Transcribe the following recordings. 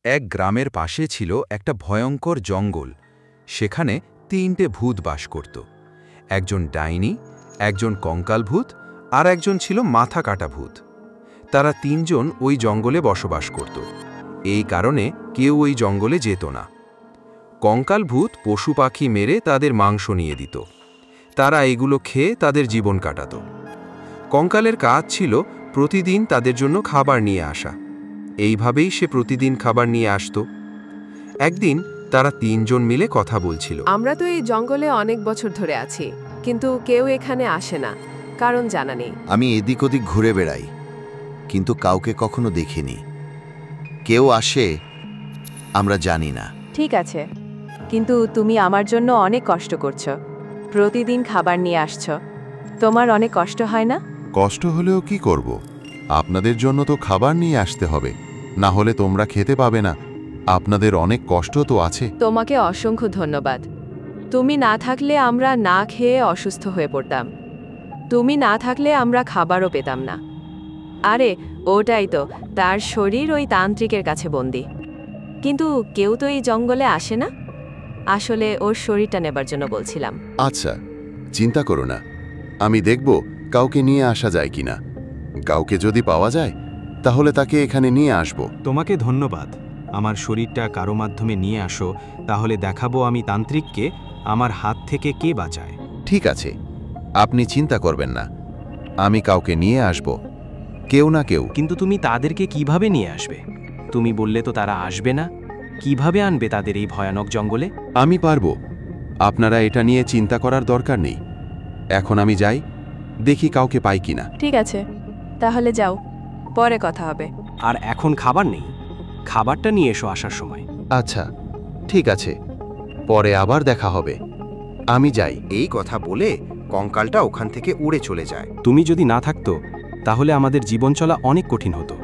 এক গ্রামের পাশে ছিল একটা ভয়ঙ্কর জঙ্গল। সেখানে তিনটে ভূত বাস করত। একজন ডাইনি, একজন কঙ্কাল ভূত আর একজন ছিল মাথা কাটা ভূত। তারা তিনজন ওই জঙ্গলে বসবাস করত। এই কারণে কেউ ওই জঙ্গলে যেত না। কঙ্কাল ভূত পশু পাখি মেরে তাদের মাংস নিয়ে দিত। তারা এগুলো খেয়ে তাদের জীবন কাটাত। কঙ্কালের কাজ ছিল প্রতিদিন তাদের জন্য খাবার নিয়ে আসা। এইভাবেই সে প্রতিদিন খাবার নিয়ে আসত। একদিন তারা তিনজন মিলে কথা বলছিল। আমরা তো এই জঙ্গলে অনেক বছর ধরে আছি, কিন্তু কেউ এখানে আসে না, কারণ জানা নেই। আমি এদিক ওদিক ঘুরে বেড়াই, কিন্তু কাউকে কখনো দেখিনি। কেউ আসে আমরা জানি না। ঠিক আছে, কিন্তু তুমি আমার জন্য অনেক কষ্ট করছো, প্রতিদিন খাবার নিয়ে আসছো। তোমার অনেক কষ্ট হয় না? কষ্ট হলেও কি করব? আপনাদের জন্য তো খাবার নিয়ে আসতে হবে, না হলে তোমরা খেতে পাবে না। আপনাদের অনেক কষ্ট তো আছে। তোমাকে অসংখ্য ধন্যবাদ। তুমি না থাকলে আমরা না খেয়ে অসুস্থ হয়ে পড়তাম। তুমি না থাকলে আমরা খাবারও পেতাম না। আরে ওটাই তো, তার শরীর ওই তান্ত্রিকের কাছে বন্দি। কিন্তু কেউ তো এই জঙ্গলে আসে না। আসলে ওর শরীরটা নেবার জন্য বলছিলাম। আচ্ছা, চিন্তা করো না, আমি দেখব কাউকে নিয়ে আসা যায় কিনা। কাউকে যদি পাওয়া যায় তাহলে তাকে এখানে নিয়ে আসব। তোমাকে ধন্যবাদ। আমার শরীরটা কারো মাধ্যমে নিয়ে আসো, তাহলে দেখাবো আমি তান্ত্রিককে আমার হাত থেকে কে বাঁচায়। ঠিক আছে, আপনি চিন্তা করবেন না, আমি কাউকে নিয়ে আসব, কেউ না কেউ। কিন্তু তুমি তাদেরকে কিভাবে নিয়ে আসবে? তুমি বললে তো তারা আসবে না। কিভাবে আনবে তাদের এই ভয়ানক জঙ্গলে? আমি পারব, আপনারা এটা নিয়ে চিন্তা করার দরকার নেই। এখন আমি যাই, দেখি কাউকে পাই কিনা। ঠিক আছে, তাহলে যাও, পরে কথা হবে। আর এখন খাবার নেই, খাবারটা নিয়ে এসো আসার সময়। আচ্ছা, ঠিক আছে, পরে আবার দেখা হবে, আমি যাই। এই কথা বলে কঙ্কালটা ওখান থেকে উড়ে চলে যায়। তুমি যদি না থাকতো তাহলে আমাদের জীবন চলা অনেক কঠিন হতো,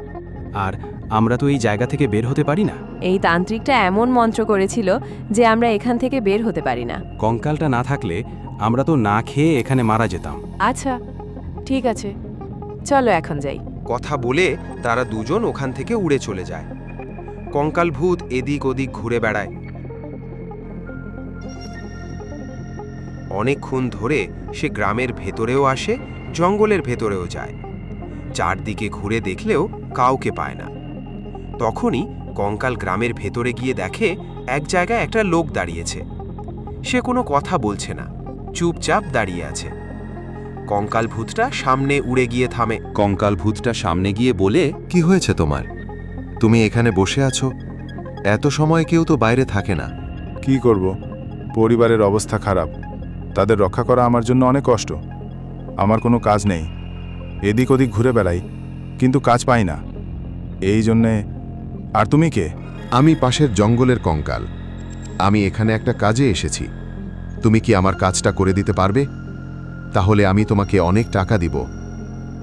আর আমরা তো এই জায়গা থেকে বের হতে পারি না। এই তান্ত্রিকটা এমন মন্ত্র করেছিল যে আমরা এখান থেকে বের হতে পারি না। কঙ্কালটা না থাকলে আমরা তো না খেয়ে এখানে মারা যেতাম। আচ্ছা, ঠিক আছে, চলো এখন যাই। কথা বলে তারা দুজন ওখান থেকে উড়ে চলে যায়। কঙ্কাল ভূত এদিক ওদিক ঘুরে বেড়ায়। অনেকক্ষণ ধরে সে গ্রামের ভেতরেও আসে, জঙ্গলের ভেতরেও যায়। চারদিকে ঘুরে দেখলেও কাউকে পায় না। তখনই কঙ্কাল গ্রামের ভেতরে গিয়ে দেখে এক জায়গায় একটা লোক দাঁড়িয়েছে। সে কোনো কথা বলছে না, চুপচাপ দাঁড়িয়ে আছে। কঙ্কাল ভূতটা সামনে উড়ে গিয়ে থামে। কঙ্কাল ভূতটা সামনে গিয়ে বলে, কি হয়েছে তোমার? তুমি এখানে বসে আছো? এত সময় কেউ তো বাইরে থাকে না। কি করব, পরিবারের অবস্থা খারাপ, তাদের রক্ষা করা আমার জন্য অনেক কষ্ট। আমার কোনো কাজ নেই, এদিক ওদিক ঘুরে বেড়াই, কিন্তু কাজ পাই না, এই জন্যে। আর তুমি কে? আমি পাশের জঙ্গলের কঙ্কাল। আমি এখানে একটা কাজে এসেছি। তুমি কি আমার কাজটা করে দিতে পারবে? তাহলে আমি তোমাকে অনেক টাকা দিব,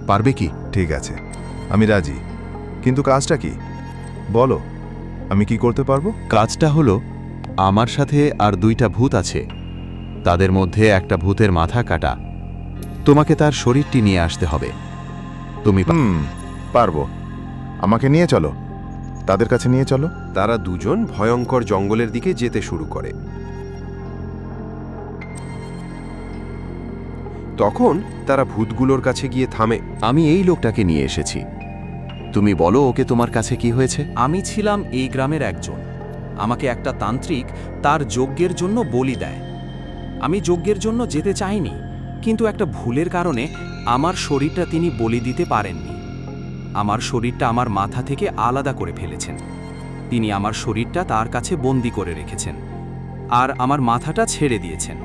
পারবে কি? ঠিক আছে, আমি রাজি, কিন্তু কাজটা কি বলো, আমি কি করতে পারবো? কাজটা হলো, আমার সাথে আর দুইটা ভূত আছে, তাদের মধ্যে একটা ভূতের মাথা কাটা। তোমাকে তার শরীরটি নিয়ে আসতে হবে। তুমি পারবো, আমাকে নিয়ে চলো, তাদের কাছে নিয়ে চলো। তারা দুজন ভয়ঙ্কর জঙ্গলের দিকে যেতে শুরু করে। তখন তারা ভূতগুলোর কাছে গিয়ে থামে। আমি এই লোকটাকে নিয়ে এসেছি, তুমি বলো ওকে তোমার কাছে কি হয়েছে। আমি ছিলাম এই গ্রামের একজন। আমাকে একটা তান্ত্রিক তার যজ্ঞের জন্য বলি দেয়। আমি যজ্ঞের জন্য যেতে চাইনি, কিন্তু একটা ভুলের কারণে আমার শরীরটা তিনি বলি দিতে পারেননি। আমার শরীরটা আমার মাথা থেকে আলাদা করে ফেলেছেন। তিনি আমার শরীরটা তার কাছে বন্দি করে রেখেছেন, আর আমার মাথাটা ছেড়ে দিয়েছেন।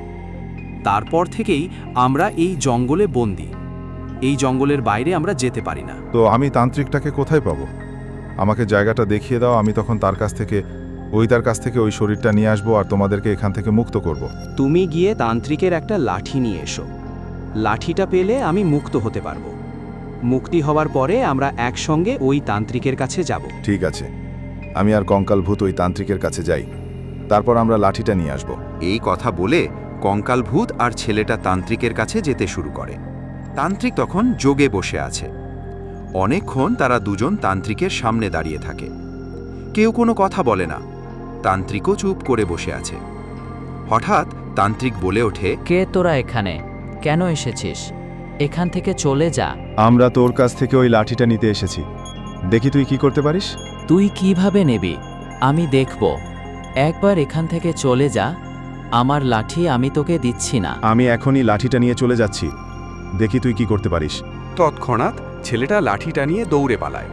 তারপর থেকেই আমরা এই জঙ্গলে বন্দি। এই জঙ্গলের বাইরে আমরা যেতে পারি না। তো আমি তান্ত্রিকটাকে কোথায় পাবো? আমাকে জায়গাটা দেখিয়ে দাও, আমি তখন তার কাছ থেকে ওই শরীরটা নিয়ে আসবো আর তোমাদেরকে এখান থেকে মুক্ত করব। তুমি গিয়ে তান্ত্রিকের একটা লাঠি নিয়ে এসো। লাঠিটা পেলে আমি মুক্ত হতে পারবো। মুক্তি হওয়ার পরে আমরা একসঙ্গে ওই তান্ত্রিকের কাছে যাব। ঠিক আছে, আমি আর কঙ্কাল ভূত ওই তান্ত্রিকের কাছে যাই, তারপর আমরা লাঠিটা নিয়ে আসব। এই কথা বলে কঙ্কাল ভূত আর ছেলেটা তান্ত্রিকের কাছে যেতে শুরু করে। তান্ত্রিক তখন যোগে বসে আছে। অনেকক্ষণ তারা দুজন তান্ত্রিকের সামনে দাঁড়িয়ে থাকে। কেউ কোনো কথা বলে না। তান্ত্রিকও চুপ করে বসে আছে। হঠাৎ তান্ত্রিক বলে ওঠে, কে তোরা এখানে? কেন এসেছিস? এখান থেকে চলে যা। আমরা তোর কাছ থেকে ওই লাঠিটা নিতে এসেছি, দেখি তুই কি করতে পারিস। তুই কিভাবে নেবি? আমি দেখব। একবার এখান থেকে চলে যা। আমার লাঠি আমি তোকে দিচ্ছি না। আমি এখনই লাঠিটা নিয়ে চলে যাচ্ছি, দেখি তুই কি করতে পারিস। তৎক্ষণাৎ ছেলেটা লাঠিটা নিয়ে দৌড়ে পালায়।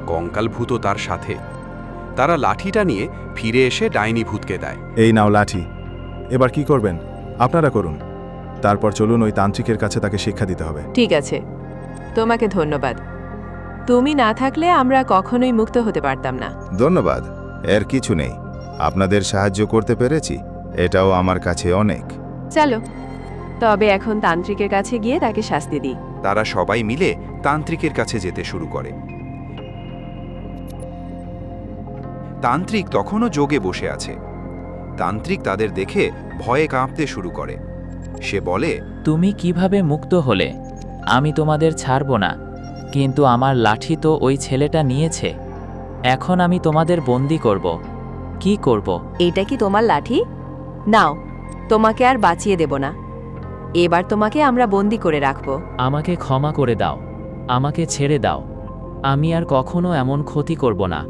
কঙ্কাল ভূতও তার সাথে। তারা লাঠিটা নিয়ে ফিরে এসে ডাইনি ভূতকে দেয়। এই নাও লাঠি, এবার কি করবেন আপনারা করুন। তারপর চলুন ওই তান্ত্রিকের কাছে তাকে শিক্ষা দিতে হবে। ঠিক আছে, তোমাকে ধন্যবাদ। তুমি না থাকলে আমরা কখনোই মুক্ত হতে পারতাম না। ধন্যবাদ, এর কিছু নেই। আপনাদের সাহায্য করতে পেরেছি, এটাও আমার কাছে অনেক। চলো তবে এখন তান্ত্রিকের কাছে গিয়ে তাকে শাস্তি দিই। তারা সবাই মিলে তান্ত্রিকের কাছে যেতে শুরু করে। তান্ত্রিক তখনও যোগে বসে আছে। তান্ত্রিক তাদের দেখে ভয়ে কাঁপতে শুরু করে। সে বলে, তুমি কিভাবে মুক্ত হলে? আমি তোমাদের ছাড়ব না, কিন্তু আমার লাঠি তো ওই ছেলেটা নিয়েছে। এখন আমি তোমাদের বন্দি করব। কি করব? এইটা কি তোমার লাঠি? নাও, তোমাকে আর বাঁচিয়ে দেব না। এবার তোমাকে আমরা বন্দি করে রাখব। আমাকে ক্ষমা করে দাও, আমাকে ছেড়ে দাও। আমি আর কখনো এমন ক্ষতি করব না।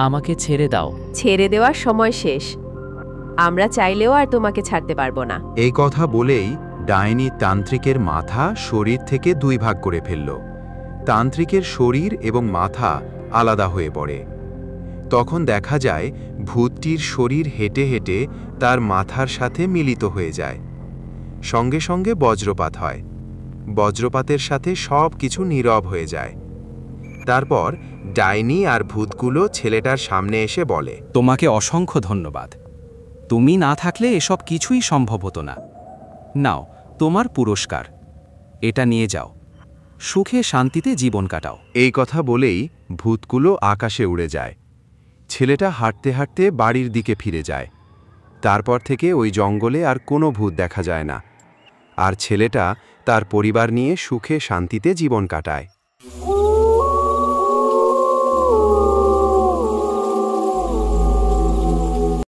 আমাকে ছেড়ে দাও। ছেড়ে দেওয়ার সময় শেষ। আমরা চাইলেও আর তোমাকে ছাড়তে পারবো না। এই কথা বলেই ডাইনি তান্ত্রিকের মাথা শরীর থেকে দুই ভাগ করে ফেলল। তান্ত্রিকের শরীর এবং মাথা আলাদা হয়ে পড়ে। তখন দেখা যায় ভূতটির শরীর হেঁটে হেঁটে তার মাথার সাথে মিলিত হয়ে যায়। সঙ্গে সঙ্গে বজ্রপাত হয়। বজ্রপাতের সাথে সব কিছু নীরব হয়ে যায়। তারপর ডাইনি আর ভূতগুলো ছেলেটার সামনে এসে বলে, তোমাকে অসংখ্য ধন্যবাদ। তুমি না থাকলে এসব কিছুই সম্ভব হতো না। নাও তোমার পুরস্কার, এটা নিয়ে যাও। সুখে শান্তিতে জীবন কাটাও। এই কথা বলেই ভূতগুলো আকাশে উড়ে যায়। ছেলেটা হাঁটতে হাঁটতে বাড়ির দিকে ফিরে যায়। তারপর থেকে ওই জঙ্গলে আর কোনো ভূত দেখা যায় না। আর ছেলেটা তার পরিবার নিয়ে সুখে শান্তিতে জীবন কাটায়।